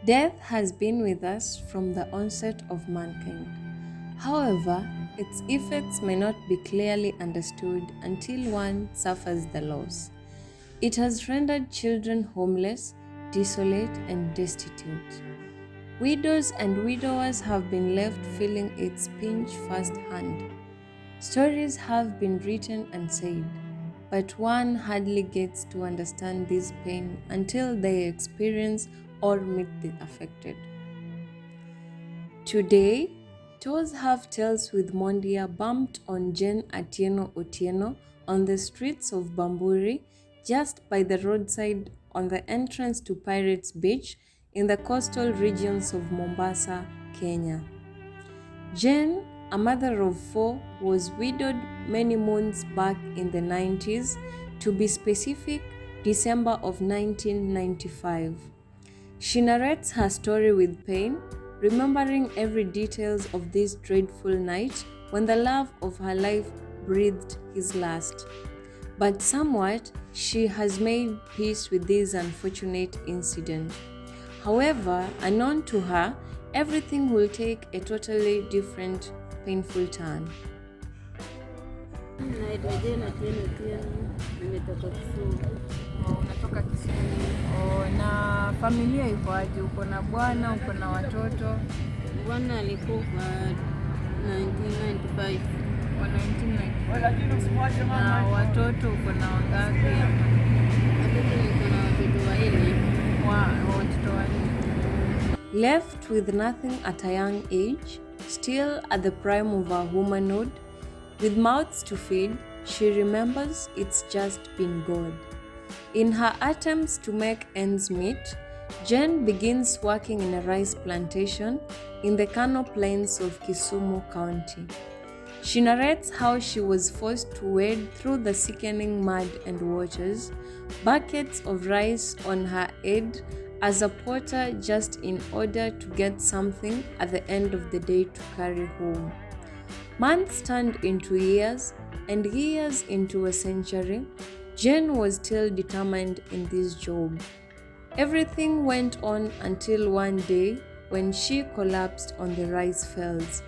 Death has been with us from the onset of mankind. However, its effects may not be clearly understood until one suffers the loss. It has rendered children homeless, desolate, and destitute. Widows and widowers have been left feeling its pinch firsthand. Stories have been written and said, but one hardly gets to understand this pain until they experience or meet the affected. Today, Toes Have Tales with Mondia bumped on Jane Atieno Otieno on the streets of Bamburi, just by the roadside on the entrance to Pirates Beach in the coastal regions of Mombasa, Kenya. Jane, a mother of 4, was widowed many moons back in the 90s, to be specific, December of 1995. She narrates her story with pain, remembering every details of this dreadful night when the love of her life breathed his last. But somewhat, she has made peace with this unfortunate incident. However, unknown to her, everything will take a totally different, painful turn. Naitwa Jane Atieno Otieno, nimetoka Kisumu. Unatoka Kisumu. Na familia iko aje? Uko na bwana, uko na watoto? Bwana alikufa 1995. Wa 1995. Na watoto uko na wangapi? Watoto niko na watoto wanne. Watoto wanne. Left with nothing at a young age, still at the prime of her womanhood, with mouths to feed, she remembers it's just been God. In her attempts to make ends meet, Jane begins working in a rice plantation in the Kano Plains of Kisumu County. She narrates how she was forced to wade through the sickening mud and waters, buckets of rice on her head as a porter, just in order to get something at the end of the day to carry home. Months turned into years, and years into a century. Jane was still determined in this job. Everything went on until one day when she collapsed on the rice fields.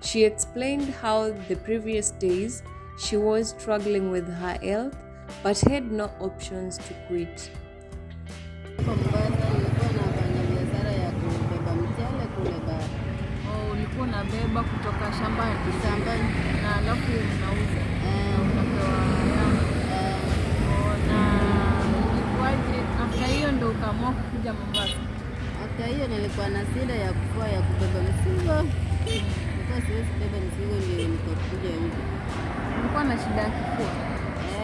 She explained how the previous days she was struggling with her health but had no options to quit. Kwa Mombasa nilikuwa nafanya biashara ya kubeba mchele kule bara. Ulikuwa unabeba kutoka shambani na alafu unauza. Unapewa na ilikuwaje? After hiyo ndo ukaamua kuja Mombasa? After hiyo nilikuwa na shida ya kufua ya kubeba mzigo. Nilikuwa siwezi kubeba mzigo, ndio nikakuja huko. Ulikuwa na shida ya kifua?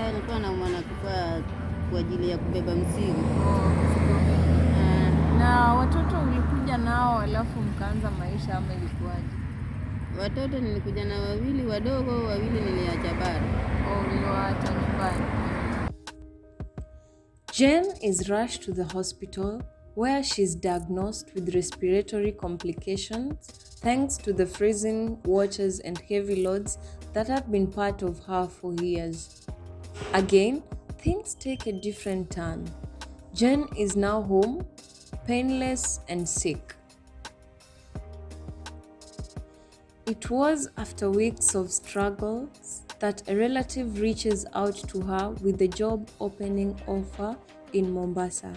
Nilikuwa naumwa na kifua kwa ajili ya kubeba mzigo. Na watoto ulikuja nao alafu mkaanza maisha ama ilikuwaje? Watoto nilikuja na wawili wadogo, wawili niliacha bara. Uliwaacha nyumbani. Jane is rushed to the hospital where she's diagnosed with respiratory complications thanks to the freezing waters and heavy loads that have been part of her for years. Again, things take a different turn. Jane is now home, painless and sick. It was after weeks of struggles that a relative reaches out to her with a job opening offer in Mombasa.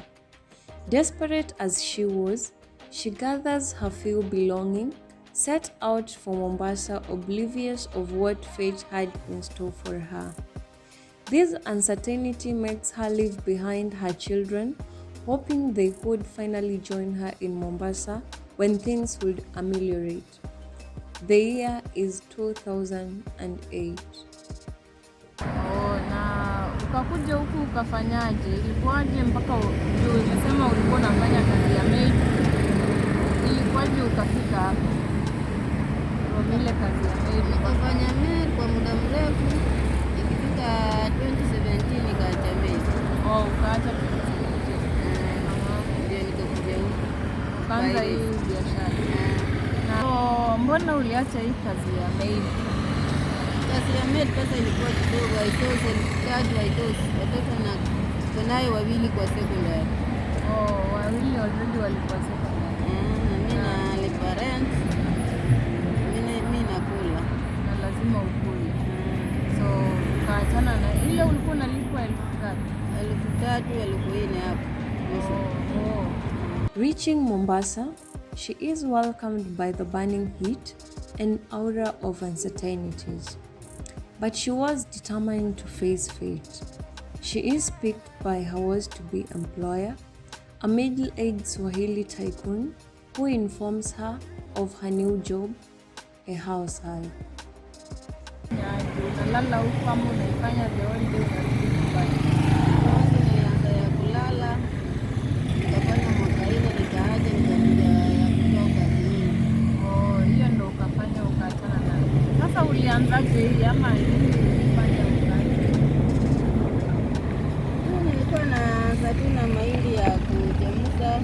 Desperate as she was, she gathers her few belongings, set out for Mombasa, oblivious of what fate had in store for her. This uncertainty makes her leave behind her children, hoping they would finally join her in Mombasa when things would ameliorate. The year is 2008. Na ukakuja huku ukafanyaje? Ilikuwaje mpaka ndio umesema ulikuwa unafanya kazi ya maid? Ilikuwaje ukafika hapa? Kwa ile kazi ya maid Nikafanya maid kwa muda mrefu, ikifika 2017 nikaacha maid. Ukaacha Ndio nikakuja huku. ukaanza hii biashara. Na mbona uliacha hii kazi ya maid? Kazi ya maid pesa ilikuwa kidogo, haitoshi, haitoshi. Watoto nayo wawili kwa secondary. Wawili already walikuwa secondary. Reaching Mombasa, she is welcomed by the burning heat and aura of uncertainties. But she was determined to face fate. She is picked by her was-to-be employer, a middle-aged Swahili tycoon who informs her of her new job, a house help. Unalala huko ama unaifanya the whole day unarudi nyumbani? Nilianza ya kulala, nikafanya mwaka ile, nikaaja nikakuja ya kutoka kazini. Hiyo ndo ukafanya ukaachana nayo. Sasa ulianzaje hii ama ulifanya ukaje? Nilikuwa naanza tu na mahindi ya kuchemsha.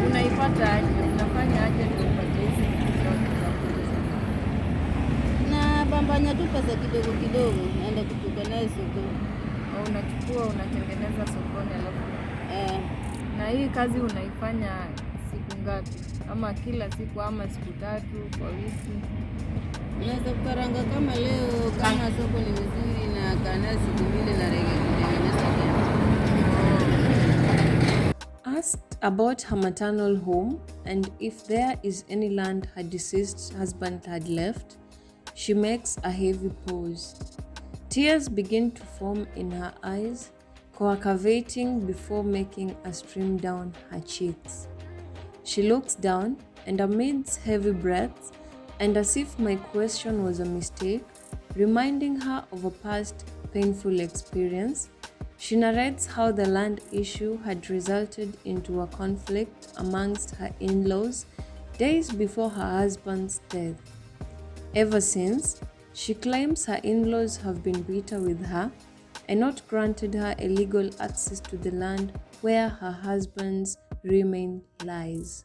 Unaipata aje? Unafanya aje ndio upate hizi vitu zote za kuuza? Na bambanya tu pesa kidogo kidogo, naenda kutuka naye sokoni. Unachukua unatengeneza sokoni alafu. Na hii kazi unaifanya siku ngapi? Ama kila siku ama siku 3 kwa wiki? Naweza kukaranga kama leo, kama soko ni nzuri na kana siku 2 na rege kutengeneza tena. Asked about her maternal home and if there is any land her deceased husband had left, she makes a heavy pause. Tears begin to form in her eyes, coagulating before making a stream down her cheeks. She looks down and amidst heavy breaths, and as if my question was a mistake, reminding her of a past painful experience, she narrates how the land issue had resulted into a conflict amongst her in-laws days before her husband's death. Ever since, she claims her in-laws have been bitter with her and not granted her a legal access to the land where her husband's remains lies.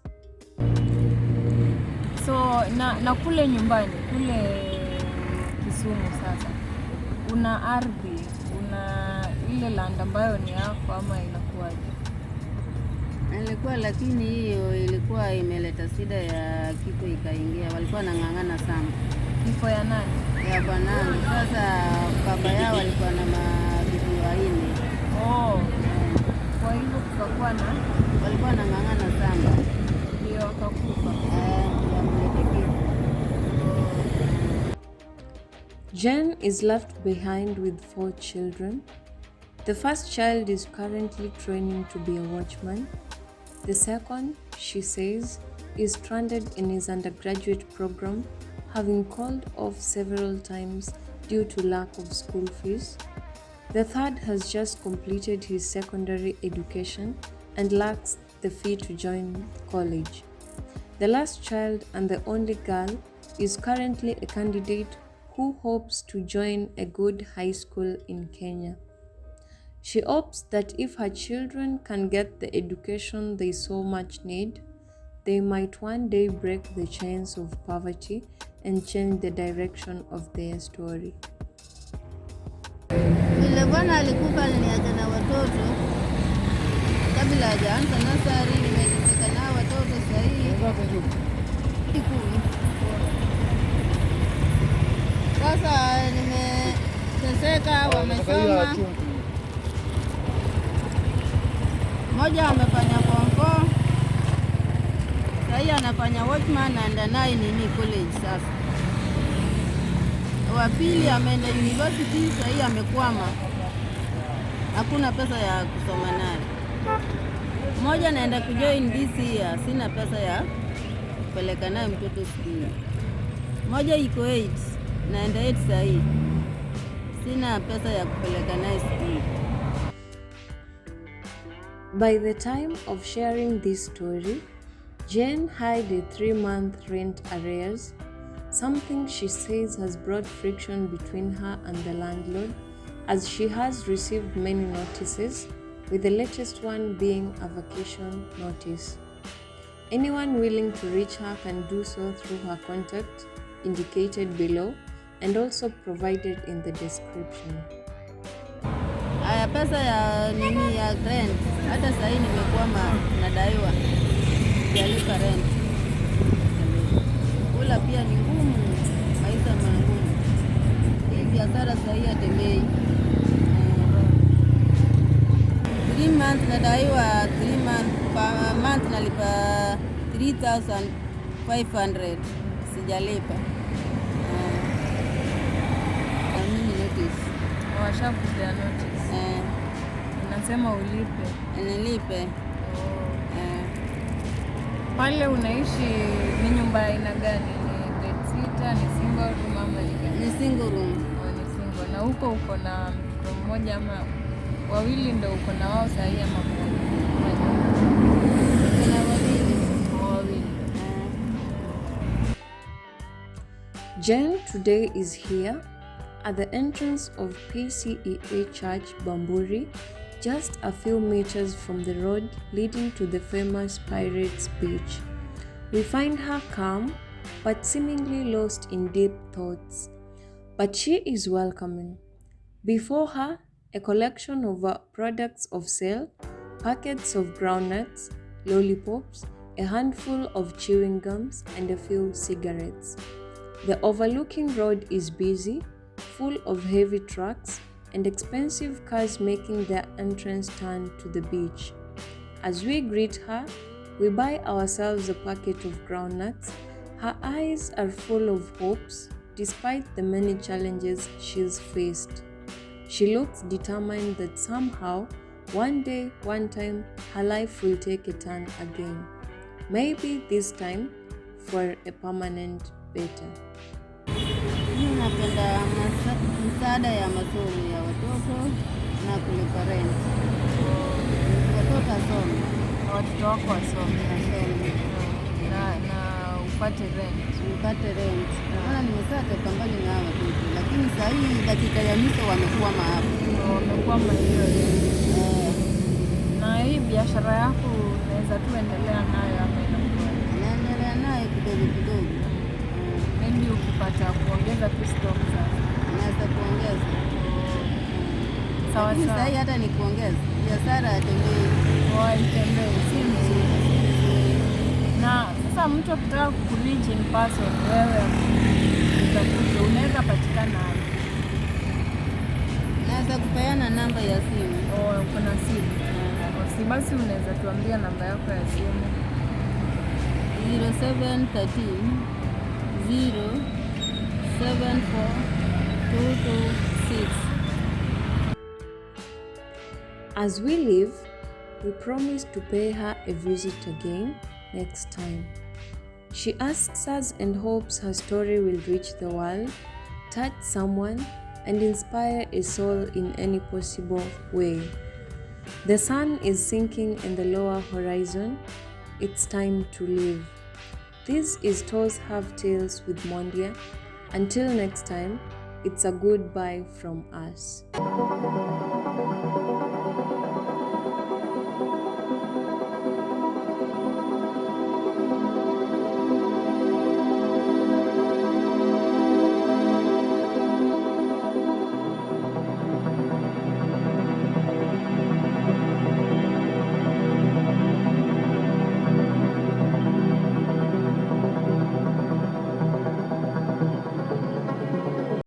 So na kule nyumbani, kule Kisumu sasa, una ardhi, una ile land ambayo ni yako ama inakuwaje? Ilikuwa, lakini hiyo ilikuwa imeleta shida ya kifo ikaingia. Walikuwa nang'ang'ana sana. Kifo ya nani? Ya bwanangu. Sasa baba yao walikuwa na mabibi 4. Kwa hivyo kukakuwa na walikuwa nang'ang'ana sana. Ndio wakakufa. Jane is left behind with 4 children. The first child is currently training to be a watchman. The second, she says, is stranded in his undergraduate program, having called off several times due to lack of school fees. The third has just completed his secondary education and lacks the fee to join college. The last child and the only girl is currently a candidate who hopes to join a good high school in Kenya. She hopes that if her children can get the education they so much need, they might one day break the chains of poverty and change the direction of their story. Vile bwana alikufa aliniacha na watoto kabla hajaanza nasari, nimeteseka na watoto sasa hivi. Sasa nimeteseka, wamesoma. Mmoja amefanya form 4. Sasa anafanya watchman na ndani nini college sasa. Wa pili ameenda university, sasa amekwama. Hakuna pesa ya kusoma naye. Mmoja anaenda kujoin this year, sina pesa ya kupeleka naye mtoto shule. Mmoja iko 8, naenda 8 sasa hivi. Sina pesa ya kupeleka naye shule. By the time of sharing this story, Jane had a 3-month rent arrears, something she says has brought friction between her and the landlord, as she has received many notices, with the latest one being a vacation notice. Anyone willing to reach her can do so through her contact indicated below and also provided in the description. Aya, pesa ya nini ya rent, hata sasa hivi nimekwama, nadaiwa sijalipa rent. Kula pia ni ngumu, maisha Sara sahii atembei. 3 months nadaiwa 3 months per month nalipa 3,500 sijalipa. Mimi notice. Washakuja notice. Unasema ulipe. Nilipe. Pale unaishi ni nyumba aina gani? Ni bedsitter, ni single room ama ni gani? Ni single room. Ni single. Na huko uko na mtoto mmoja ama wawili ndio uko na wao sahi ama mmoja? Kuna wawili. Jane today is here at the entrance of PCEA Church, Bamburi, just a few meters from the road leading to the famous Pirates Beach. We find her calm, but seemingly lost in deep thoughts. But she is welcoming. Before her, a collection of products of sale, packets of groundnuts, lollipops, a handful of chewing gums, and a few cigarettes. The overlooking road is busy, full of heavy trucks and expensive cars making their entrance turn to the beach. As we greet her, we buy ourselves a packet of groundnuts. Her eyes are full of hopes despite the many challenges she's faced. She looks determined that somehow, one day, one time, her life will take a turn again. Maybe this time for a permanent better. Mimi napenda msaada ya masomo ya watoto na kulipa rent. Watoto wasome. Watoto wako wasome. Na upate rent. Maana nimesaa toka mbali na hawa watoto, lakini saa hii dakika ya mwisho wamekuwa maafu. Wamekuwa hiyo. Na hii biashara yako unaweza tu endelea nayo ama inakuwa? Naendelea nayo kidogo. Maybe ukipata kuongeza tu stock sasa. Naweza kuongeza. Sawa. Sasa hii hata ni kuongeza. Biashara atembei. Itembei, si mzuri. Na sasa mtu akitaka kureach in person, wewe utakuja, unaweza patikana hapo. Naweza kupeana namba ya simu. Uko na simu? Si basi unaweza tuambia namba yako ya simu. 0713 074226. As we leave, we promise to pay her a visit again next time. She asks us and hopes her story will reach the world, touch someone, and inspire a soul in any possible way. The sun is sinking in the lower horizon. It's time to leave. This is Toes Have Tales with Mondia. Until next time, it's a goodbye from us.